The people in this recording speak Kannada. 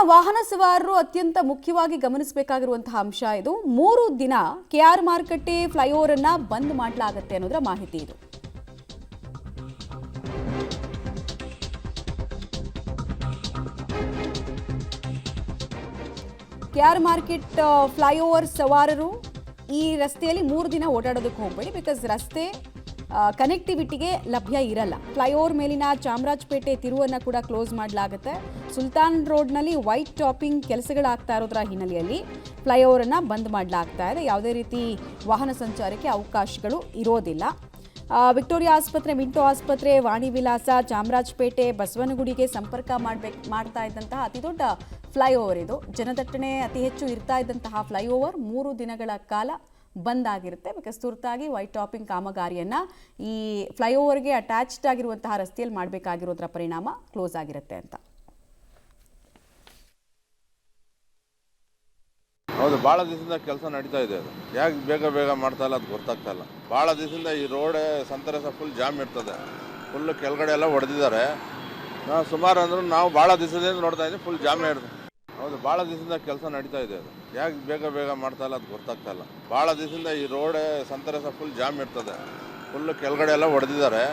ವಾಹನ ಸವಾರರು ಅತ್ಯಂತ ಮುಖ್ಯವಾಗಿ ಗಮನಿಸಬೇಕಾಗಿರುವಂತಹ ಅಂಶ ಇದು. 3 ದಿನ ಕೆಆರ್ ಮಾರುಕಟ್ಟೆ ಫ್ಲೈಓವರ್ ಅನ್ನ ಬಂದ್ ಮಾಡಲಾಗುತ್ತೆ ಅನ್ನೋದರ ಮಾಹಿತಿ ಇದು. ಕೆಆರ್ ಮಾರ್ಕೆಟ್ ಫ್ಲೈಓವರ್ ಸವಾರರು ಈ ರಸ್ತೆಯಲ್ಲಿ 3 ದಿನ ಓಡಾಡೋದಕ್ಕೆ ಹೋಗಬೇಡಿ. ಬಿಕಾಸ್ ರಸ್ತೆ ಕನೆಕ್ಟಿವಿಟಿಗೆ ಲಭ್ಯ ಇರಲ್ಲ. ಫ್ಲೈಓವರ್ ಮೇಲಿನ ಚಾಮರಾಜಪೇಟೆ ತಿರುವನ್ನು ಕೂಡ ಕ್ಲೋಸ್ ಮಾಡಲಾಗುತ್ತೆ. ಸುಲ್ತಾನ್ ರೋಡ್ನಲ್ಲಿ ವೈಟ್ ಟಾಪಿಂಗ್ ಕೆಲಸಗಳಾಗ್ತಾ ಇರೋದ್ರ ಹಿನ್ನೆಲೆಯಲ್ಲಿ ಫ್ಲೈಓವರನ್ನು ಬಂದ್ ಮಾಡಲಾಗ್ತಾ ಇದೆ. ಯಾವುದೇ ರೀತಿ ವಾಹನ ಸಂಚಾರಕ್ಕೆ ಅವಕಾಶಗಳು ಇರೋದಿಲ್ಲ. ವಿಕ್ಟೋರಿಯಾ ಆಸ್ಪತ್ರೆ, ಮಿಂಟೋ ಆಸ್ಪತ್ರೆ, ವಾಣಿ ವಿಲಾಸ, ಚಾಮರಾಜಪೇಟೆ, ಬಸವನಗುಡಿಗೆ ಸಂಪರ್ಕ ಮಾಡ್ತಾ ಇದ್ದಂತಹ ಅತಿದೊಡ್ಡ ಫ್ಲೈಓವರ್ ಇದು. ಜನದಟ್ಟಣೆ ಅತಿ ಹೆಚ್ಚು ಇರ್ತಾ ಇದ್ದಂತಹ ಫ್ಲೈಓವರ್ 3 ದಿನಗಳ ಕಾಲ ಬಂದ್ ಆಗಿರುತ್ತೆ. ಬಿಕಾಸ್ ತುರ್ತಾಗಿ ವೈಟ್ ಟಾಪಿಂಗ್ ಕಾಮಗಾರಿಯನ್ನು ಈ ಫ್ಲೈಓವರ್ಗೆ ಅಟ್ಯಾಚ್ಡ್ ಆಗಿರುವಂತಹ ರಸ್ತೆಯಲ್ಲಿ ಮಾಡಬೇಕಾಗಿರೋದ್ರ ಪರಿಣಾಮ ಕ್ಲೋಸ್ ಆಗಿರುತ್ತೆ ಅಂತ. ಹೌದು, ಭಾಳ ದಿವಸದಿಂದ ಕೆಲಸ ನಡೀತಾ ಇದೆ. ಅದು ಯಾಕೆ ಬೇಗ ಮಾಡ್ತಾ ಇಲ್ಲ ಅದು ಗೊತ್ತಾಗ್ತಾ ಇಲ್ಲ. ಭಾಳ ದಿವಸದಿಂದ ಈ ರೋಡ್ ಸಂತರಸ ಫುಲ್ ಜಾಮ್ ಇರ್ತದೆ. ಫುಲ್ ಕೆಳಗಡೆ ಎಲ್ಲ ಹೊಡೆದಿದ್ದಾರೆ. ನಾವು ಸುಮಾರು ಅಂದ್ರೂ ನಾವು ಭಾಳ ದಿವಸದಿಂದ ನೋಡ್ತಾ ಇದ್ದೀವಿ, ಫುಲ್ ಜಾಮೇ ಇರ್ತದೆ. ಹೌದು, ಭಾಳ ದಿವಸದಿಂದ ಕೆಲಸ ನಡೀತಾ ಇದೆ. ಅದು ಯಾಕೆ ಬೇಗ ಮಾಡ್ತಾ ಇಲ್ಲ ಅದು ಗೊತ್ತಾಗ್ತಾ ಇಲ್ಲ. ಭಾಳ ದಿವಸದಿಂದ ಈ ರೋಡ್ ಸಂತರಸ ಫುಲ್ ಜಾಮ್ ಇರ್ತದೆ. ಫುಲ್ ಕೆಳಗಡೆ ಎಲ್ಲ ಹೊಡೆದಿದ್ದಾರೆ.